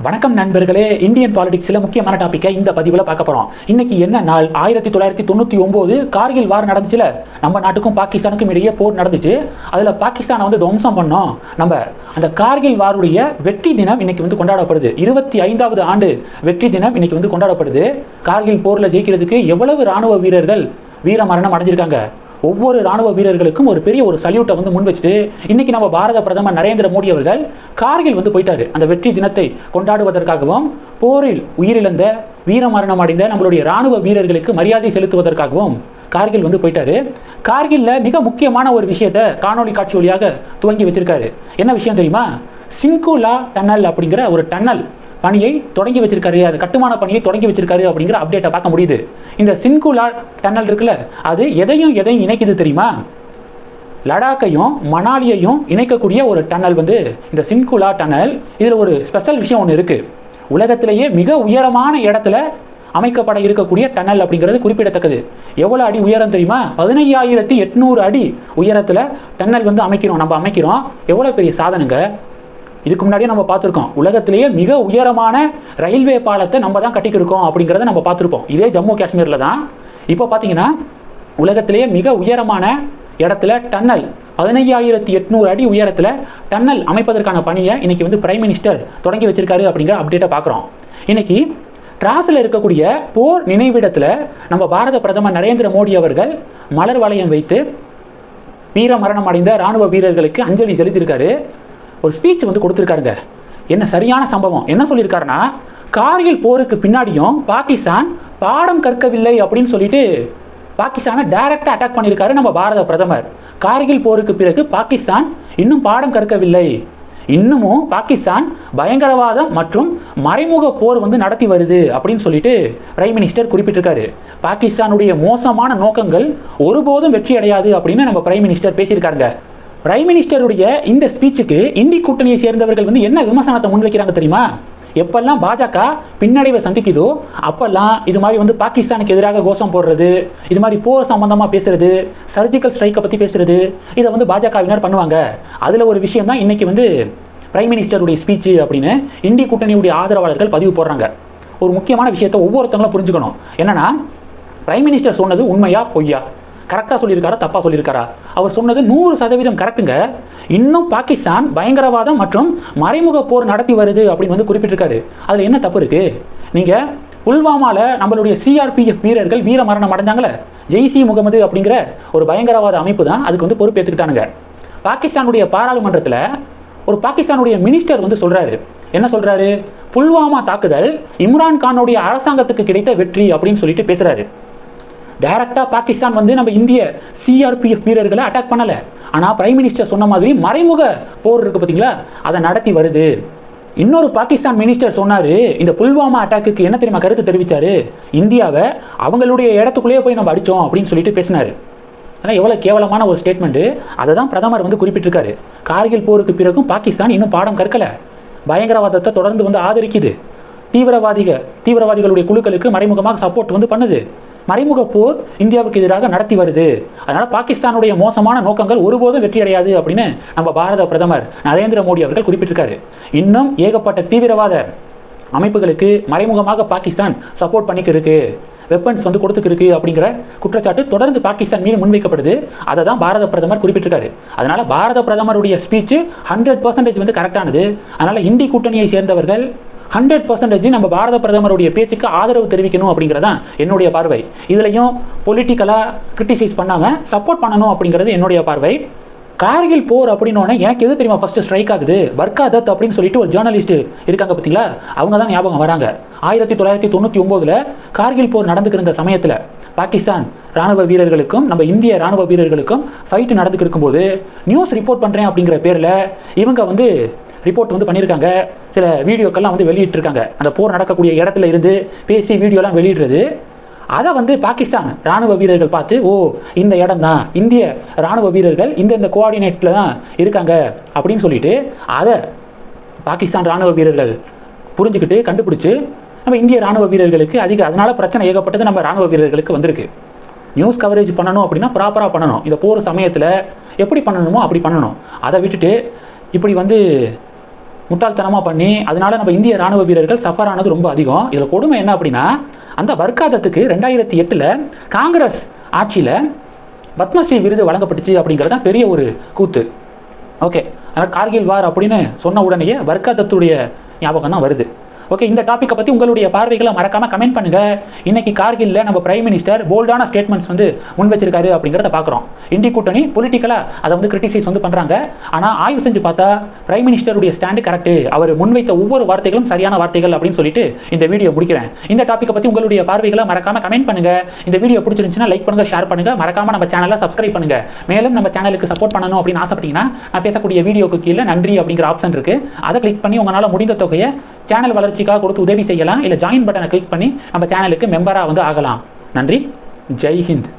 வணக்கம் நண்பர்களே, இந்தியன் பாலிடிக்ஸ்ல முக்கியமான டாபிக்கை இந்த பதிவில் பார்க்க போறோம். இன்னைக்கு என்ன நாள்? 1999 கார்கில் வார் நடந்துச்சுல. நம்ம நாட்டுக்கும் பாகிஸ்தானுக்கும் இடையே போர் நடந்துச்சு. அதுல பாகிஸ்தானை துவம்சம் பண்ணோம். நம்ம அந்த கார்கில் வாருடைய வெற்றி தினம் இன்னைக்கு கொண்டாடப்படுது. 25வது ஆண்டு வெற்றி தினம் இன்னைக்கு கொண்டாடப்படுது. கார்கில் போர்ல ஜெயிக்கிறதுக்கு எவ்வளவு ராணுவ வீரர்கள் வீர மரணம் அடைஞ்சிருக்காங்க. ஒவ்வொரு ராணுவ வீரர்களுக்கும் ஒரு பெரிய சல்யூட்டை முன் வச்சுட்டு இன்னைக்கு நம்ம பாரத பிரதமர் நரேந்திர மோடி அவர்கள் கார்கில் போயிட்டாரு. அந்த வெற்றி தினத்தை கொண்டாடுவதற்காகவும் போரில் உயிரிழந்த வீரமரணம் அடைந்த நம்மளுடைய ராணுவ வீரர்களுக்கு மரியாதை செலுத்துவதற்காகவும் கார்கில் போயிட்டாரு. கார்கில்ல மிக முக்கியமான ஒரு விஷயத்தை காணொலி காட்சி வழியாக துவங்கி வச்சிருக்காரு. என்ன விஷயம் தெரியுமா? சின்குலா டன்னல் அப்படிங்கிற ஒரு டன்னல் பணியை தொடங்கி வச்சிருக்காரு. அது கட்டுமான பணியை தொடங்கி வச்சிருக்காரு அப்படிங்கிற அப்டேட்டை பார்க்க முடியுது. இந்த சின்குலா டன்னல் இருக்குல்ல, அது எதையும் இணைக்குது தெரியுமா? லடாக்கையும் மணாலியையும் இணைக்கக்கூடிய ஒரு டன்னல் இந்த சின்குலா டன்னல். இதில் ஒரு ஸ்பெஷல் விஷயம் ஒன்று இருக்கு. உலகத்திலேயே மிக உயரமான இடத்துல அமைக்கப்பட இருக்கக்கூடிய டன்னல் அப்படிங்கிறது குறிப்பிடத்தக்கது. எவ்வளோ அடி உயரம் தெரியுமா? 15,800 அடி உயரத்தில் டன்னல் நம்ம அமைக்கிறோம். எவ்வளோ பெரிய சாதனைங்க. இதுக்கு முன்னாடியே நம்ம பார்த்துருக்கோம். உலகத்திலேயே மிக உயரமான ரயில்வே பாலத்தை நம்ம தான் கட்டிக்கிருக்கோம் அப்படிங்கிறத நம்ம பார்த்துருப்போம். இதே ஜம்மு காஷ்மீரில் தான். இப்போ பார்த்தீங்கன்னா உலகத்திலேயே மிக உயரமான இடத்துல டன்னல் 15,800 அடி உயரத்தில் டன்னல் அமைப்பதற்கான பணியை இன்னைக்கு பிரைம் மினிஸ்டர் தொடங்கி வச்சிருக்காரு அப்படிங்கிற அப்டேட்டை பார்க்குறோம். இன்னைக்கு டிராஸில் இருக்கக்கூடிய போர் நினைவிடத்தில் நம்ம பாரத பிரதமர் நரேந்திர மோடி அவர்கள் மலர் வளையம் வைத்து வீர மரணம் அடைந்த ராணுவ வீரர்களுக்கு அஞ்சலி செலுத்தியிருக்காரு. ஒரு ஸ்பீச் கொடுத்துருக்காருங்க. என்ன சரியான சம்பவம். என்ன சொல்லியிருக்காருன்னா, கார்கில் போருக்கு பின்னாடியும் பாகிஸ்தான் பாடம் கற்கவில்லை அப்படின்னு சொல்லிட்டு பாகிஸ்தானை டைரக்டா அட்டாக் பண்ணியிருக்காரு நம்ம பாரத பிரதமர். கார்கில் போருக்கு பிறகு பாகிஸ்தான் இன்னும் பாடம் கற்கவில்லை. இன்னமும் பாகிஸ்தான் பயங்கரவாதம் மற்றும் மறைமுக போர் நடத்தி வருது அப்படின்னு சொல்லிட்டு பிரைம் மினிஸ்டர் குறிப்பிட்டிருக்காரு. பாகிஸ்தானுடைய மோசமான நோக்கங்கள் ஒருபோதும் வெற்றி அடையாது அப்படின்னு நம்ம பிரைம் மினிஸ்டர் பேசியிருக்காருங்க. பிரைம் மினிஸ்டருடைய இந்த ஸ்பீச்சுக்கு இந்தி கூட்டணியை சேர்ந்தவர்கள் என்ன விமர்சனத்தை முன்வைக்கிறாங்க தெரியுமா? எப்பெல்லாம் பாஜக பின்னடைவை சந்திக்குதோ அப்பெல்லாம் இது மாதிரி பாகிஸ்தானுக்கு எதிராக கோஷம் போடுறது, இது மாதிரி போர் சம்பந்தமா பேசுறது, சர்ஜிக்கல் ஸ்ட்ரைக்கை பத்தி பேசுறது, இதை பாஜகவினர் பண்ணுவாங்க. அதுல ஒரு விஷயம் தான் இன்னைக்கு பிரைம் மினிஸ்டருடைய ஸ்பீச் அப்படின்னு இந்தி கூட்டணியுடைய ஆதரவாளர்கள் பதிவு போடுறாங்க. ஒரு முக்கியமான விஷயத்தை ஒவ்வொருத்தங்களும் புரிஞ்சுக்கணும். என்னன்னா, பிரைம் மினிஸ்டர் சொன்னது உண்மையா பொய்யா, கரெக்டாக சொல்லியிருக்காரா தப்பா சொல்லியிருக்காரா? அவர் சொன்னது 100% கரெக்டுங்க. இன்னும் பாகிஸ்தான் பயங்கரவாதம் மற்றும் மறைமுக போர் நடத்தி வருது அப்படின்னு குறிப்பிட்டிருக்காரு. அதில் என்ன தப்பு இருக்கு? நீங்க புல்வாமால நம்மளுடைய சிஆர்பிஎஃப் வீரர்கள் வீர மரணம் அடைஞ்சாங்களே, ஜெய்சி முகமது அப்படிங்கிற ஒரு பயங்கரவாத அமைப்பு தான் அதுக்கு பொறுப்பேற்றுக்கிட்டானுங்க. பாகிஸ்தானுடைய பாராளுமன்றத்தில் ஒரு பாகிஸ்தானுடைய மினிஸ்டர் சொல்றாரு. என்ன சொல்றாரு? புல்வாமா தாக்குதல் இம்ரான் கானுடைய அரசாங்கத்துக்கு கிடைத்த வெற்றி அப்படின்னு சொல்லிட்டு பேசுறாரு. டைரக்டா பாகிஸ்தான் நம்ம இந்திய சிஆர்பிஎஃப் வீரர்களை அட்டாக் பண்ணல. ஆனா பிரைம் மினிஸ்டர் சொன்ன மாதிரி மறைமுக போர் இருக்கு பாத்தீங்களா, அதை நடத்தி வருது. இன்னொரு பாகிஸ்தான் மினிஸ்டர் சொன்னாரு, இந்த புல்வாமா அட்டாக்கு என்ன தெரியுமா கருத்து தெரிவிச்சாரு? இந்தியாவை அவங்களுடைய இடத்துக்குள்ளேயே போய் நம்ம அடிச்சோம் அப்படின்னு சொல்லிட்டு பேசினாரு. ஆனால் எவ்வளவு கேவலமான ஒரு ஸ்டேட்மெண்ட். அதை தான் பிரதமர் குறிப்பிட்டிருக்காரு. கார்கில் போருக்கு பிறகும் பாகிஸ்தான் இன்னும் பாடம் கற்கல. பயங்கரவாதத்தை தொடர்ந்து ஆதரிக்குது. தீவிரவாதிகளுடைய குழுக்களுக்கு மறைமுகமாக சப்போர்ட் பண்ணுது. மறைமுக போர் இந்தியாவுக்கு எதிராக நடத்தி வருது. அதனால பாகிஸ்தானுடைய மோசமான நோக்கங்கள் ஒருபோதும் வெற்றி அடையாது அப்படின்னு நம்ம பாரத பிரதமர் நரேந்திர மோடி அவர்கள் குறிப்பிட்டிருக்காரு. இன்னும் ஏகப்பட்ட தீவிரவாத அமைப்புகளுக்கு மறைமுகமாக பாகிஸ்தான் சப்போர்ட் பண்ணிக்கிருக்கு, வெப்பன்ஸ் கொடுத்துக்கிருக்கு அப்படிங்கிற குற்றச்சாட்டு தொடர்ந்து பாகிஸ்தான் மீது முன்வைக்கப்படுது. அதை தான் பாரத பிரதமர் குறிப்பிட்டிருக்காரு. அதனால பாரத பிரதமருடைய ஸ்பீச் 100% கரெக்டானது. அதனால இந்தி கூட்டணியை சேர்ந்தவர்கள் 100% நம்ம பாரத பிரதமருடைய பேச்சுக்கு ஆதரவு தெரிவிக்கணும் அப்படிங்கிறதான் என்னுடைய பார்வை. இதுலையும் பொலிட்டிக்கலா கிரிட்டிசைஸ் பண்ணாம சப்போர்ட் பண்ணணும் அப்படிங்கிறது என்னுடைய பார்வை. கார்கில் போர் அப்படின்னோடனே எனக்கு எது தெரியுமா ஃபர்ஸ்ட் ஸ்ட்ரைக் ஆகுது? பர்கா தத் அப்படின்னு சொல்லிட்டு ஒரு ஜேர்னலிஸ்ட் இருக்காங்க பார்த்தீங்களா, அவங்க தான் ஞாபகம் வராங்க. 1999 கார்கில் போர் நடந்துக்கிற சமயத்தில் பாகிஸ்தான் ராணுவ வீரர்களுக்கும் நம்ம இந்திய ராணுவ வீரர்களுக்கும் ஃபைட் நடந்துக்கு இருக்கும்போது நியூஸ் ரிப்போர்ட் பண்ணுறேன் அப்படிங்கிற பேரில் இவங்க ரிப்போர்ட் பண்ணியிருக்காங்க. சில வீடியோக்கெல்லாம் வெளியிட்டிருக்காங்க. அந்த போர் நடக்கக்கூடிய இடத்துல இருந்து பேசி வீடியோலாம் வெளியிடுறது. அதை பாகிஸ்தான் ராணுவ வீரர்கள் பார்த்து, ஓ இந்த இடம் தான், இந்திய ராணுவ வீரர்கள் இந்த கோஆர்டினேட்டில் தான் இருக்காங்க அப்படின்னு சொல்லிட்டு அதை பாகிஸ்தான் ராணுவ வீரர்கள் புரிஞ்சுக்கிட்டு கண்டுபிடிச்சு நம்ம இந்திய ராணுவ வீரர்களுக்கு அதனால பிரச்சனை ஏகப்பட்டது நம்ம ராணுவ வீரர்களுக்கு வந்திருக்கு. நியூஸ் கவரேஜ் பண்ணணும் அப்படின்னா ப்ராப்பராக பண்ணணும். இந்த போர் சமயத்தில் எப்படி பண்ணணுமோ அப்படி பண்ணணும். அதை விட்டுட்டு இப்படி முட்டாள்தனமாக பண்ணி அதனால நம்ம இந்திய ராணுவ வீரர்கள் சஃபர் ஆனது ரொம்ப அதிகம். இதில் கொடுமை என்ன அப்படின்னா, அந்த வர்க்காதத்துக்கு 2008 காங்கிரஸ் ஆட்சியில் பத்மஸ்ரீ விருது வழங்கப்பட்டுச்சு அப்படிங்கிறது தான் பெரிய ஒரு கூத்து. ஓகே, அதனால் கார்கில் வார் அப்படின்னு சொன்ன உடனேயே வர்க்காதத்துடைய ஞாபகம் தான் வருது. ஓகே, இந்த டாப்பிக்கை பற்றி உங்களுடைய பார்வைகளை மறக்காமல் கமெண்ட் பண்ணுங்கள். இன்னைக்கு கார்கில்ல நம்ம பிரைம் மினிஸ்டர் போல்டான ஸ்டேட்மெண்ட்ஸ் வந்து முன் வச்சிருக்காரு அப்படிங்கிறத பார்க்குறோம். இந்திய கூட்டணி பொலிட்டிக்கலாக அதை வந்து கிரிட்டிசைஸ் வந்து பண்ணுறாங்க. ஆனால் ஆய்வு செஞ்சு பார்த்தா பிரைம் மினிஸ்டருடைய ஸ்டாண்டு கரெக்டு, அவர் முன்வைத்த ஒவ்வொரு வார்த்தைகளும் சரியான வார்த்தைகள் அப்படின்னு சொல்லிட்டு இந்த வீடியோ முடிக்கிறேன். இந்த டாப்பிக்கை பற்றி உங்களுடைய பார்வைகளை மறக்காமல் கமெண்ட் பண்ணுங்கள். இந்த வீடியோ பிடிச்சிருந்துச்சுன்னா லைக் பண்ணுங்கள், ஷேர் பண்ணுங்கள், மறக்காமல் நம்ம சேனலை சப்ஸ்கிரைப் பண்ணுங்கள். மேலும் நம்ம சேனலுக்கு சப்போர்ட் பண்ணணும் அப்படின்னு ஆசைப்பட்டீங்கன்னா நான் பேசக்கூடிய வீடியோக்கு கீழே நன்றி அப்படிங்கிற ஆப்ஷன் இருக்குது. அதை கிளிக் பண்ணி உங்களால் முடிந்த தொகையை சேனல் வளர்ச்சிக்காக கொடுத்து உதவி செய்யலாம். இல்லை ஜாயின் பட்டனை கிளிக் பண்ணி நம்ம சேனலுக்கு மெம்பராக வந்து ஆகலாம். நன்றி. ஜெய் ஹிந்த்.